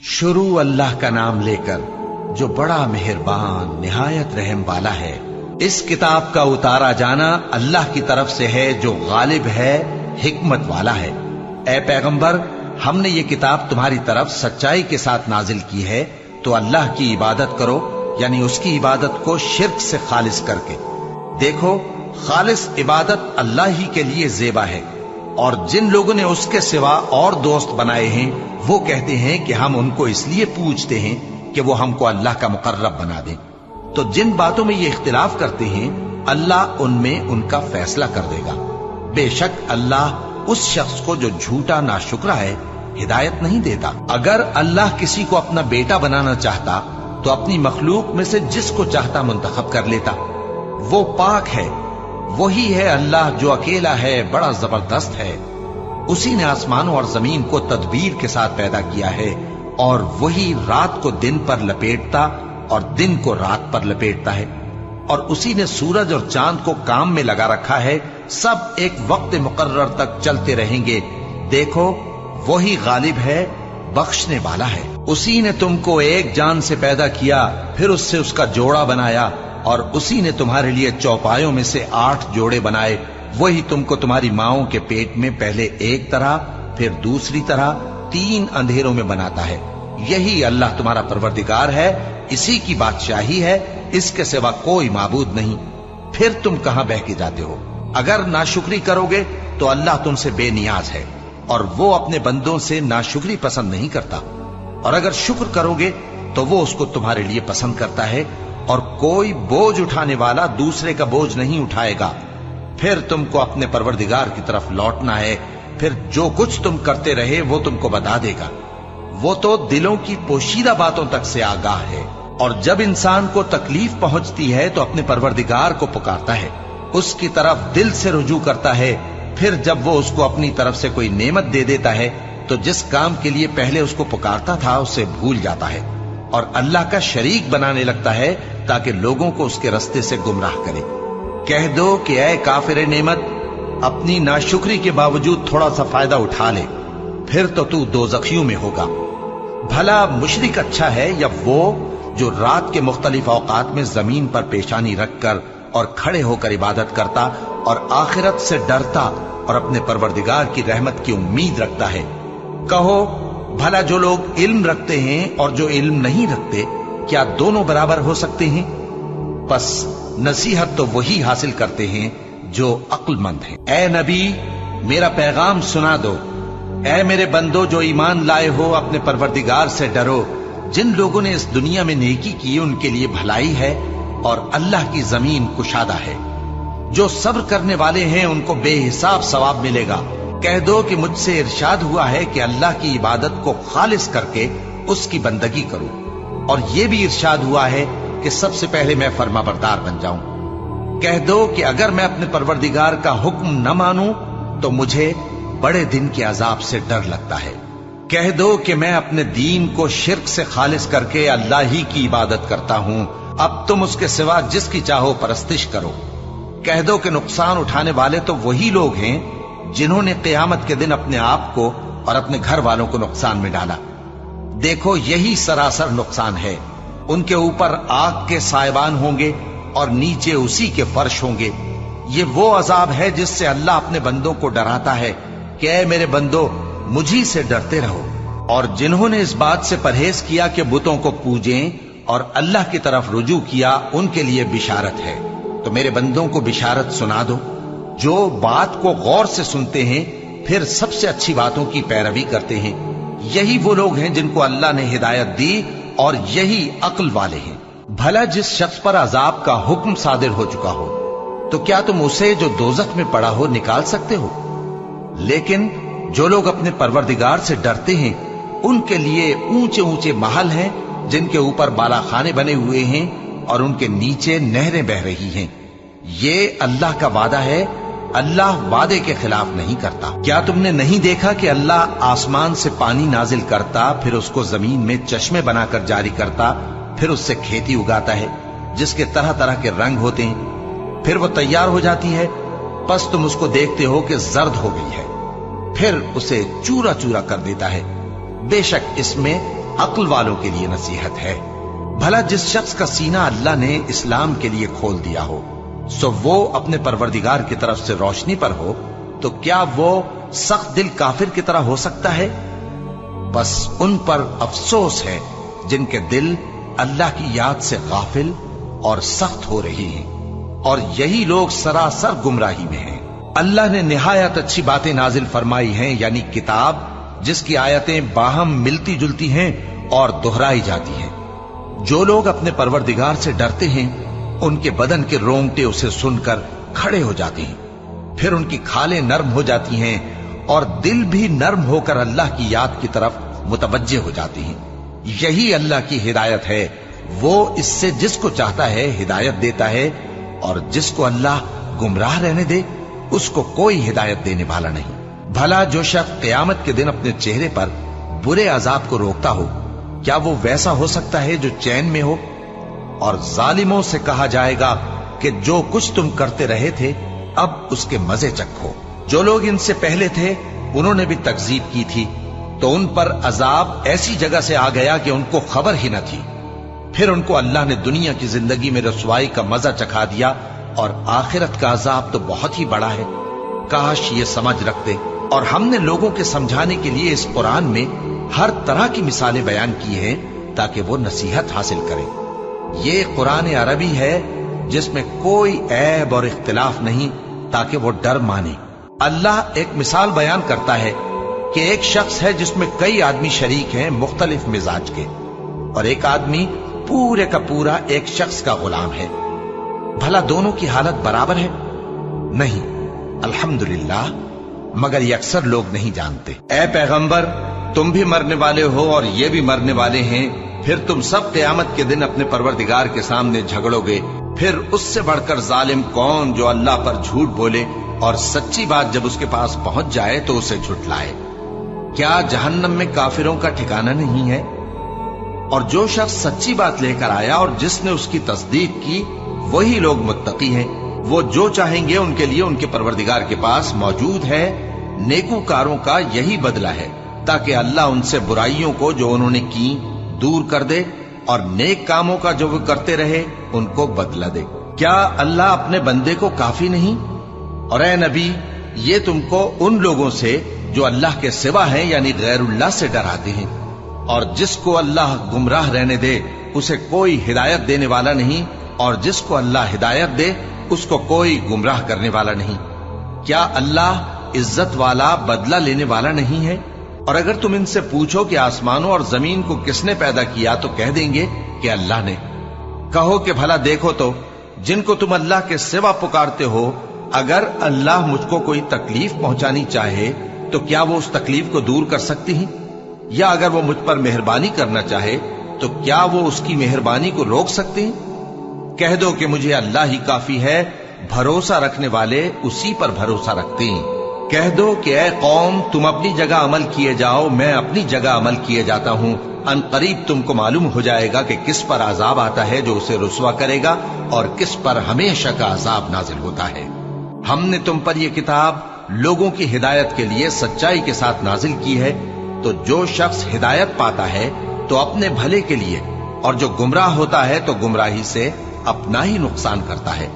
शुरू अल्लाह का नाम लेकर जो बड़ा मेहरबान निहायत रहम वाला है। इस किताब का उतारा जाना अल्लाह की तरफ से है जो गालिब है, हिकमत वाला है। ए पैगंबर, हमने ये किताब तुम्हारी तरफ सच्चाई के साथ नाजिल की है, तो अल्लाह की इबादत करो, यानी उसकी इबादत को शिर्क से खालिस करके। देखो, खालिस इबादत अल्लाह ही के लिए ज़ेबा है, और जिन लोगों ने उसके सिवा और दोस्त बनाए हैं वो कहते हैं कि हम उनको इसलिए पूजते हैं कि वो हमको अल्लाह का मुकर्रब बना दें। तो जिन बातों में ये इख्तिलाफ करते हैं अल्लाह उनमें उनका फैसला कर देगा। बेशक अल्लाह उस शख्स को जो झूठा नाशुक्रा है हिदायत नहीं देता। अगर अल्लाह किसी को अपना बेटा बनाना चाहता तो अपनी मखलूक में से जिसको चाहता मुंतखब कर लेता। वो पाक है, वही है अल्लाह जो अकेला है, बड़ा जबरदस्त है। उसी ने आसमानों और जमीन को तदबीर के साथ पैदा किया है, और वही रात को दिन पर लपेटता और दिन को रात पर लपेटता है। और उसी ने सूरज और चांद को काम में लगा रखा है, सब एक वक्त मुकर्रर तक चलते रहेंगे। देखो, वही गालिब है, बख्शने वाला है। उसी ने तुमको एक जान से पैदा किया, फिर उससे उसका जोड़ा बनाया, और उसी ने तुम्हारे लिए चौपायों में से 8 जोड़े बनाए। वही तुमको तुम्हारी माओं के पेट में पहले एक तरह, फिर दूसरी तरह 3 अंधेरों में बनाता है। यही अल्लाह तुम्हारा परवरदिगार है, इसी की बादशाही है, इसके सिवा कोई माबूद नहीं। फिर तुम कहां बह के जाते हो? अगर नाशुक्री करोगे तो अल्लाह तुमसे बेनियाज है, और वो अपने बंदों से नाशुक्री पसंद नहीं करता। और अगर शुक्र करोगे तो वो उसको तुम्हारे लिए पसंद करता है, और कोई बोझ उठाने वाला दूसरे का बोझ नहीं उठाएगा। फिर तुमको अपने परवरदिगार की तरफ लौटना है, फिर जो कुछ तुम करते रहे वो तुमको बता देगा। वो तो दिलों की पोशीदा बातों तक से आगाह है। और जब इंसान को तकलीफ पहुंचती है तो अपने परवरदिगार को पुकारता है, उसकी तरफ दिल से रुजू करता है। फिर जब वो उसको अपनी तरफ से कोई नेमत दे देता है तो जिस काम के लिए पहले उसको पुकारता था उसे भूल जाता है, और अल्लाह का शरीक बनाने लगता है ताकि लोगों को उसके रास्ते से गुमराह करे। कह दो कि ऐ काफिर नेमत, अपनी नाशुक्री के बावजूद थोड़ा सा फायदा उठा ले, फिर तो तू दोज़खियों में होगा। भला मुशरिक अच्छा है या वो जो रात के मुख्तलिफ औकात में जमीन पर पेशानी रखकर और खड़े होकर इबादत करता और आखिरत से डरता और अपने परवरदिगार की रहमत की उम्मीद रखता है। कहो, भला जो लोग इल्म रखते हैं और जो इल्म नहीं रखते, क्या दोनों बराबर हो सकते हैं? बस नसीहत तो वही हासिल करते हैं जो अक्लमंद हैं। ए नबी, मेरा पैगाम सुना दो। ए मेरे बंदो जो ईमान लाए हो, अपने परवरदिगार से डरो। जिन लोगों ने इस दुनिया में नेकी की उनके लिए भलाई है, और अल्लाह की जमीन कुशादा है। जो सब्र करने वाले हैं उनको बेहिसाब सवाब मिलेगा। कह दो कि मुझसे इरशाद हुआ है कि अल्लाह की इबादत को खालिस करके उसकी बंदगी करूं, और यह भी इरशाद हुआ है कि सबसे पहले मैं फर्माबरदार बन जाऊं। कह दो कि अगर मैं अपने परवरदिगार का हुक्म न मानूं तो मुझे बड़े दिन के अजाब से डर लगता है। कह दो कि मैं अपने दीन को शिर्क से खालिस करके अल्लाह ही की इबादत करता हूं, अब तुम उसके सिवा जिसकी चाहो परस्तिश करो। कह दो कि नुकसान उठाने वाले तो वही लोग हैं जिन्होंने क़यामत के दिन अपने आप को और अपने घर वालों को नुकसान में डाला। देखो, यही सरासर नुकसान है। उनके ऊपर आग के साइबान होंगे और नीचे उसी के फर्श होंगे। ये वो अजाब है जिससे अल्लाह अपने बंदों को डराता है कि ऐ मेरे बंदो, मुझी से डरते रहो। और जिन्होंने इस बात से परहेज किया कि बुतों को पूजें और अल्लाह की तरफ रुजू किया, उनके लिए बिशारत है। तो मेरे बंदों को बिशारत सुना दो जो बात को गौर से सुनते हैं, फिर सबसे अच्छी बातों की पैरवी करते हैं। यही वो लोग हैं जिनको अल्लाह ने हिदायत दी, और यही अक्ल वाले हैं। भला जिस शख्स पर अजाब का हुक्म सादिर हो चुका हो, तो क्या तुम उसे जो दोजख में पड़ा हो निकाल सकते हो? लेकिन जो लोग अपने परवरदिगार से डरते हैं उनके लिए ऊंचे ऊंचे महल हैं जिनके ऊपर बालाखाने बने हुए हैं और उनके नीचे नहरें बह रही हैं। ये अल्लाह का वादा है, अल्लाह वादे के खिलाफ नहीं करता। क्या तुमने नहीं देखा कि अल्लाह आसमान से पानी नाजिल करता, फिर उसको जमीन में चश्मे बनाकर जारी करता, फिर उससे खेती उगाता है जिसके तरह तरह के रंग होते हैं, फिर वो तैयार हो जाती है। बस तुम उसको देखते हो कि जर्द हो गई है, फिर उसे चूरा चूरा कर देता है। बेशक इसमें अक्ल वालों के लिए नसीहत है। भला जिस शख्स का सीना अल्लाह ने इस्लाम के लिए खोल दिया हो, सो वो अपने परवरदिगार की तरफ से रोशनी पर हो, तो क्या वो सख्त दिल काफिर की तरह हो सकता है? बस उन पर अफसोस है जिनके दिल अल्लाह की याद से गाफिल और सख्त हो रही हैं, और यही लोग सरासर गुमराही में हैं। अल्लाह ने निहायत अच्छी बातें नाजिल फरमाई हैं, यानी किताब जिसकी आयतें बाहम मिलती जुलती हैं और दोहराई जाती हैं। जो लोग अपने परवरदिगार से डरते हैं, उनके बदन के रोंगटे उसे सुनकर खड़े हो जाते हैं, फिर उनकी खालें नर्म हो जाती हैं और दिल भी नर्म होकर अल्लाह की याद की तरफ मुतवज्जे हो जाती हैं। यही अल्लाह की हिदायत है। वो इससे जिसको चाहता है हिदायत देता है, और जिसको अल्लाह गुमराह रहने दे उसको कोई हिदायत देने वाला नहीं। भला जो शख्स क़यामत के दिन अपने चेहरे पर बुरे अजाब को रोकता हो, क्या वो वैसा हो सकता है जो चैन में हो? और जालिमों से कहा जाएगा कि जो कुछ तुम करते रहे थे अब उसके मजे चखो। जो लोग इनसे पहले थे उन्होंने भी तकजीब की थी, तो उन पर अजाब ऐसी जगह से आ गया कि उनको खबर ही न थी। फिर उनको अल्लाह ने दुनिया की जिंदगी में रसवाई का मजा चखा दिया, और आखिरत का अजाब तो बहुत ही बड़ा है। काश ये समझ रखते। और हमने लोगों के समझाने के लिए इस कुरान में हर तरह की मिसालें बयान की हैं ताकि वो नसीहत हासिल करें। ये कुरान अरबी है जिसमें कोई ऐब और इख्तिलाफ नहीं, ताकि वो डर माने। अल्लाह एक मिसाल बयान करता है कि एक शख्स है जिसमें कई आदमी शरीक हैं मुख्तलिफ मिजाज के, और एक आदमी पूरे का पूरा एक शख्स का गुलाम है। भला दोनों की हालत बराबर है? नहीं, अल्हम्दुलिल्लाह, मगर ये अक्सर लोग नहीं जानते। ऐ पैगंबर, तुम भी मरने वाले हो और ये भी मरने वाले हैं, फिर तुम सब क़यामत के दिन अपने परवरदिगार के सामने झगड़ोगे। फिर उससे बढ़कर जालिम कौन जो अल्लाह पर झूठ बोले और सच्ची बात जब उसके पास पहुंच जाए तो उसे झुठलाए। क्या जहन्नम में काफिरों का ठिकाना नहीं है? और जो शख्स सच्ची बात लेकर आया और जिसने उसकी तस्दीक की, वही लोग मुत्तकी हैं। वो जो चाहेंगे उनके लिए उनके परवरदिगार के पास मौजूद है। नेकूकारों का यही बदला है, ताकि अल्लाह उनसे बुराइयों को जो उन्होंने की दूर कर दे, और नेक कामों का जो वो करते रहे उनको बदला दे। क्या अल्लाह अपने बंदे को काफी नहीं? और ऐ नबी, ये तुमको उन लोगों से जो अल्लाह के सिवा हैं यानी गैरुल्लाह से डराते हैं, और जिसको अल्लाह गुमराह रहने दे उसे कोई हिदायत देने वाला नहीं, और जिसको अल्लाह हिदायत दे उसको कोई गुमराह करने वाला नहीं। क्या अल्लाह इज्जत वाला, बदला लेने वाला नहीं है? और अगर तुम इनसे पूछो कि आसमानों और जमीन को किसने पैदा किया, तो कह देंगे कि अल्लाह ने। कहो कि भला देखो तो, जिनको तुम अल्लाह के सिवा पुकारते हो, अगर अल्लाह मुझको कोई तकलीफ पहुंचानी चाहे तो क्या वो उस तकलीफ को दूर कर सकती हैं? या अगर वो मुझ पर मेहरबानी करना चाहे तो क्या वो उसकी मेहरबानी को रोक सकते हैं? कह दो कि मुझे अल्लाह ही काफी है, भरोसा रखने वाले उसी पर भरोसा रखते हैं। कह दो कि ऐ कौम, तुम अपनी जगह अमल किए जाओ, मैं अपनी जगह अमल किए जाता हूं। अनकरीब तुमको मालूम हो जाएगा कि किस पर अजाब आता है जो उसे रुसवा करेगा, और किस पर हमेशा का अजाब नाजिल होता है। हमने तुम पर यह किताब लोगों की हिदायत के लिए सच्चाई के साथ नाजिल की है, तो जो शख्स हिदायत पाता है तो अपने भले के लिए, और जो गुमराह होता है तो गुमराही से अपना ही नुकसान करता है।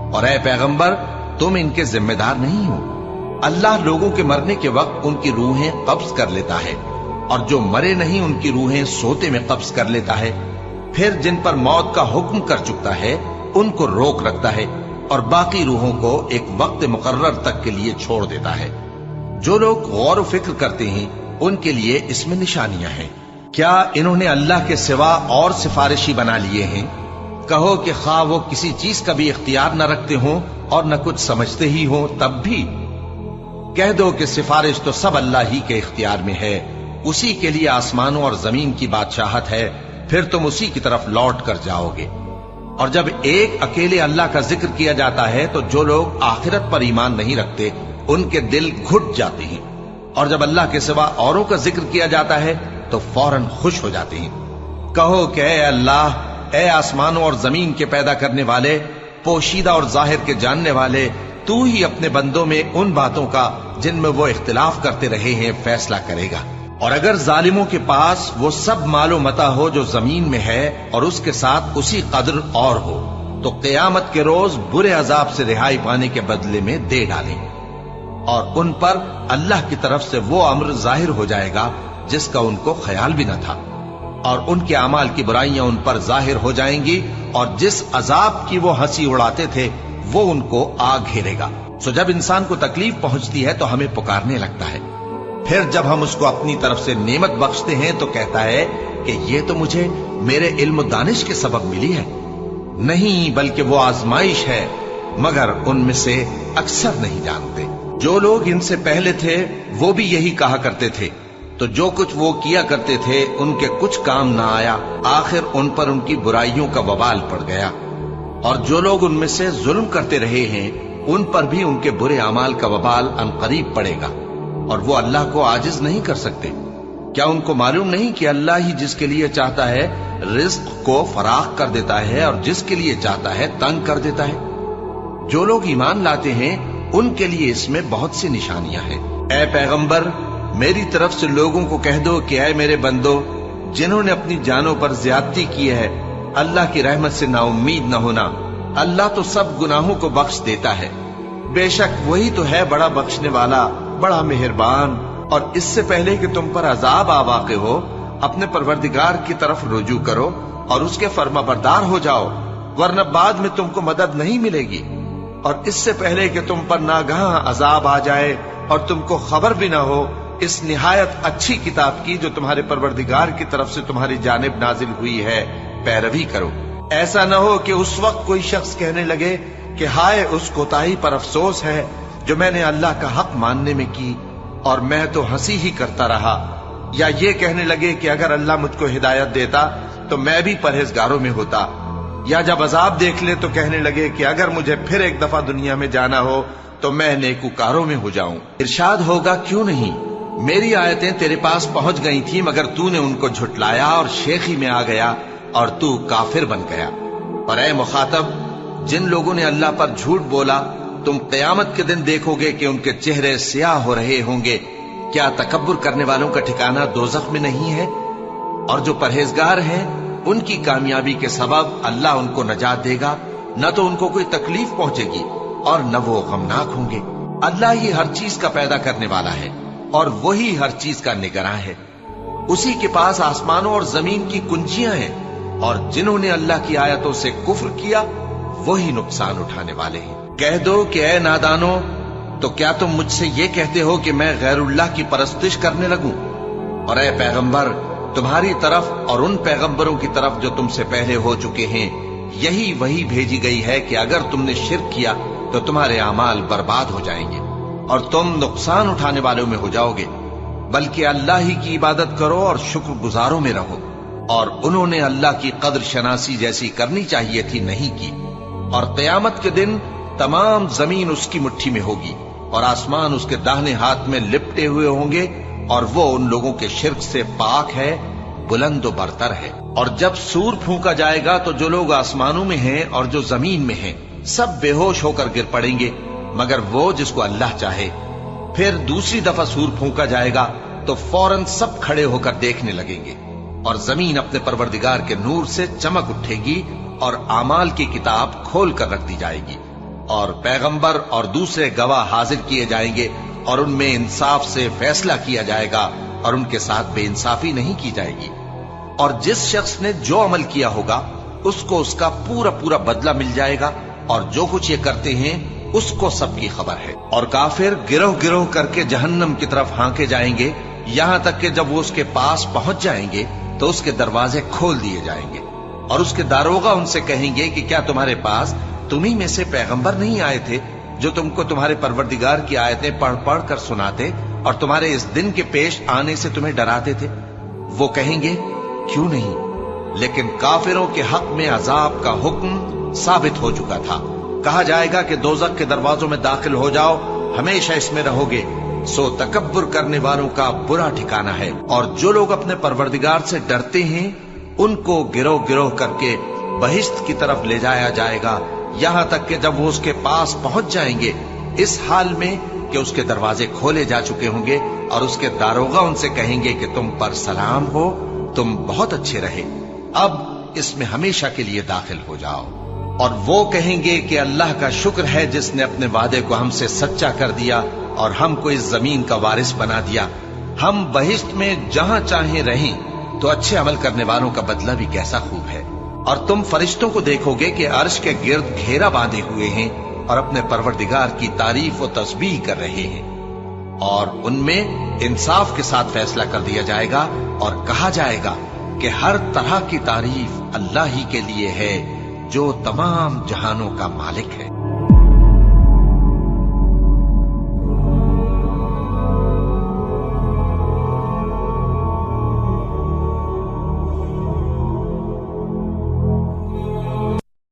और ऐ पैगंबर, तुम इनके जिम्मेदार नहीं हो। अल्लाह लोगों के मरने के वक्त उनकी रूहें कब्ज कर लेता है, और जो मरे नहीं उनकी रूहें सोते में कब्ज कर लेता है। फिर जिन पर मौत का हुक्म कर चुकता है उनको रोक रखता है, और बाकी रूहों को एक वक्त मुकर्रर तक के लिए छोड़ देता है। जो लोग गौर व फिक्र करते हैं उनके लिए इसमें निशानियां हैं। क्या इन्होंने अल्लाह के सिवा और सिफारिशी बना लिए हैं? कहो कि खा वो किसी चीज का भी इख्तियार न रखते हों और न कुछ समझते ही हों, तब भी कह दो कि सिफारिश तो सब अल्लाह ही के इख्तियार में है। उसी के लिए आसमानों और जमीन की बादशाहत है, फिर तुम उसी की तरफ लौट कर जाओगे। और जब एक अकेले अल्लाह का जिक्र किया जाता है तो जो लोग आखिरत पर ईमान नहीं रखते उनके दिल घुट जाते हैं, और जब अल्लाह के सिवा औरों का जिक्र किया जाता है तो फौरन खुश हो जाते हैं। कहो कि ऐ अल्लाह, ऐ आसमानों और जमीन के पैदा करने वाले, पोशीदा और जाहिर के जानने वाले, तू ही अपने बंदों में उन बातों का जिनमें वो इख्तिलाफ करते रहे हैं फैसला करेगा। اور اگر ظالموں کے پاس وہ سب مال و متا ہو جو زمین میں ہے اور اس کے ساتھ اسی قدر اور ہو تو قیامت کے روز برے عذاب سے رہائی پانے کے بدلے میں دے ڈالیں، اور ان پر اللہ کی طرف سے وہ امر ظاہر ہو جائے گا جس کا ان کو خیال بھی نہ تھا، اور ان کے اعمال کی برائیاں ان پر ظاہر ہو جائیں گی، اور جس عذاب کی وہ ہنسی اڑاتے تھے وہ ان کو آ گھیرے گا۔ سو جب انسان کو تکلیف پہنچتی ہے تو ہمیں پکارنے لگتا ہے، پھر جب ہم اس کو اپنی طرف سے نعمت بخشتے ہیں تو کہتا ہے کہ یہ تو مجھے میرے علم و دانش کے سبب ملی ہے۔ نہیں، بلکہ وہ آزمائش ہے، مگر ان میں سے اکثر نہیں جانتے۔ جو لوگ ان سے پہلے تھے وہ بھی یہی کہا کرتے تھے، تو جو کچھ وہ کیا کرتے تھے ان کے کچھ کام نہ آیا، آخر ان پر ان کی برائیوں کا وبال پڑ گیا۔ اور جو لوگ ان میں سے ظلم کرتے رہے ہیں ان پر بھی ان کے برے اعمال کا وبال عنقریب پڑے گا، اور وہ اللہ کو عاجز نہیں کر سکتے۔ کیا ان کو معلوم نہیں کہ اللہ ہی جس کے لیے چاہتا ہے رزق کو فراخ کر دیتا ہے اور جس کے لیے چاہتا ہے تنگ کر دیتا ہے؟ جو لوگ ایمان لاتے ہیں ان کے لیے اس میں بہت سی نشانیاں ہیں۔ اے پیغمبر، میری طرف سے لوگوں کو کہہ دو کہ اے میرے بندو، جنہوں نے اپنی جانوں پر زیادتی کی ہے، اللہ کی رحمت سے نا امید نہ ہونا۔ اللہ تو سب گناہوں کو بخش دیتا ہے، بے شک وہی تو ہے بڑا بخشنے والا، بڑا مہربان۔ اور اس سے پہلے کہ تم پر عذاب آ واقع ہو، اپنے پروردگار کی طرف رجوع کرو اور اس کے فرما بردار ہو جاؤ، ورنہ بعد میں تم کو مدد نہیں ملے گی۔ اور اس سے پہلے کہ تم پر ناگہاں عذاب آ جائے اور تم کو خبر بھی نہ ہو، اس نہایت اچھی کتاب کی جو تمہارے پروردگار کی طرف سے تمہاری جانب نازل ہوئی ہے پیروی کرو۔ ایسا نہ ہو کہ اس وقت کوئی شخص کہنے لگے کہ ہائے اس کوتاہی پر افسوس ہے جو میں نے اللہ کا حق ماننے میں کی، اور میں تو ہنسی ہی کرتا رہا، یا یہ کہنے لگے کہ اگر اللہ مجھ کو ہدایت دیتا تو میں بھی پرہیزگاروں میں ہوتا، یا جب عذاب دیکھ لے تو کہنے لگے کہ اگر مجھے پھر ایک دفعہ دنیا میں جانا ہو تو میں نیکوکاروں میں ہو جاؤں۔ ارشاد ہوگا کیوں نہیں، میری آیتیں تیرے پاس پہنچ گئی تھی مگر تو نے ان کو جھٹلایا اور شیخی میں آ گیا اور تو کافر بن گیا۔ اور اے مخاطب، جن لوگوں نے اللہ پر جھوٹ بولا تم قیامت کے دن دیکھو گے کہ ان کے چہرے سیاہ ہو رہے ہوں گے۔ کیا تکبر کرنے والوں کا ٹھکانہ دوزخ میں نہیں ہے؟ اور جو پرہیزگار ہیں ان کی کامیابی کے سبب اللہ ان کو نجات دے گا، نہ تو ان کو کوئی تکلیف پہنچے گی اور نہ وہ غمناک ہوں گے۔ اللہ ہی ہر چیز کا پیدا کرنے والا ہے اور وہی ہر چیز کا نگراں ہے۔ اسی کے پاس آسمانوں اور زمین کی کنجیاں ہیں، اور جنہوں نے اللہ کی آیتوں سے کفر کیا وہی نقصان اٹھانے والے ہیں۔ کہہ دو کہ اے نادانو، تو کیا تم مجھ سے یہ کہتے ہو کہ میں غیر اللہ کی پرستش کرنے لگوں؟ اور اے پیغمبر، تمہاری طرف اور ان پیغمبروں کی طرف جو تم سے پہلے ہو چکے ہیں یہی وہی بھیجی گئی ہے کہ اگر تم نے شرک کیا تو تمہارے اعمال برباد ہو جائیں گے اور تم نقصان اٹھانے والوں میں ہو جاؤ گے، بلکہ اللہ ہی کی عبادت کرو اور شکر گزاروں میں رہو۔ اور انہوں نے اللہ کی قدر شناسی جیسی کرنی چاہیے تھی نہیں کی۔ اور قیامت کے دن تمام زمین اس کی مٹھی میں ہوگی اور آسمان اس کے داہنے ہاتھ میں لپٹے ہوئے ہوں گے، اور وہ ان لوگوں کے شرک سے پاک ہے، بلند و برتر ہے۔ اور جب سور پھونکا جائے گا تو جو لوگ آسمانوں میں ہیں اور جو زمین میں ہیں سب بے ہوش ہو کر گر پڑیں گے مگر وہ جس کو اللہ چاہے۔ پھر دوسری دفعہ سور پھونکا جائے گا تو فوراً سب کھڑے ہو کر دیکھنے لگیں گے، اور زمین اپنے پروردگار کے نور سے چمک اٹھے گی اور اعمال کی کتاب کھول کر رکھ دی جائے گی، اور پیغمبر اور دوسرے گواہ حاضر کیے جائیں گے، اور ان میں انصاف سے فیصلہ کیا جائے گا اور ان کے ساتھ بے انصافی نہیں کی جائے گی۔ اور جس شخص نے جو عمل کیا ہوگا اس کو اس کا پورا پورا بدلہ مل جائے گا، اور جو کچھ یہ کرتے ہیں اس کو سب کی خبر ہے۔ اور کافر گروہ گروہ کر کے جہنم کی طرف ہانکے جائیں گے، یہاں تک کہ جب وہ اس کے پاس پہنچ جائیں گے تو اس کے دروازے کھول دیے جائیں گے، اور اس کے داروغہ ان سے کہیں گے کہ کیا تمہارے پاس تمہیں میں سے پیغمبر نہیں آئے تھے جو تم کو تمہارے پروردگار کی آیتیں پڑھ پڑھ کر سناتے اور تمہارے اس دن کے پیش آنے سے تمہیں ڈراتے تھے؟ وہ کہیں گے کیوں نہیں، لیکن کافروں کے حق میں عذاب کا حکم ثابت ہو چکا تھا۔ کہا جائے گا کہ دوزخ کے دروازوں میں داخل ہو جاؤ، ہمیشہ اس میں رہو گے، سو تکبر کرنے والوں کا برا ٹھکانہ ہے۔ اور جو لوگ اپنے پروردگار سے ڈرتے ہیں ان کو گروہ گروہ کر کے بہشت کی طرف لے جایا جائے گا، یہاں تک کہ جب وہ اس کے پاس پہنچ جائیں گے اس حال میں کہ اس کے دروازے کھولے جا چکے ہوں گے और उसके दारोगा उनसे कहेंगे कि तुम पर सलाम हो, तुम बहुत अच्छे रहे, अब इसमें हमेशा के लिए दाखिल हो जाओ। और वो कहेंगे कि अल्लाह का शुक्र है जिसने अपने वादे को हमसे सच्चा कर दिया और हमको इस जमीन का वारिस बना दिया। हम बहिश्त में जहां चाहे रहें, तो अच्छे अमल करने वालों का बदला भी कैसा खूब है। और तुम फरिश्तों को देखोगे कि अर्श के गिर्द घेरा बांधे हुए हैं और अपने परवरदिगार की तारीफ और तस्बीह कर रहे हैं, और उनमें इंसाफ के साथ फैसला कर दिया जाएगा और कहा जाएगा कि हर तरह की तारीफ अल्लाह ही के लिए है जो तमाम जहानों का मालिक है।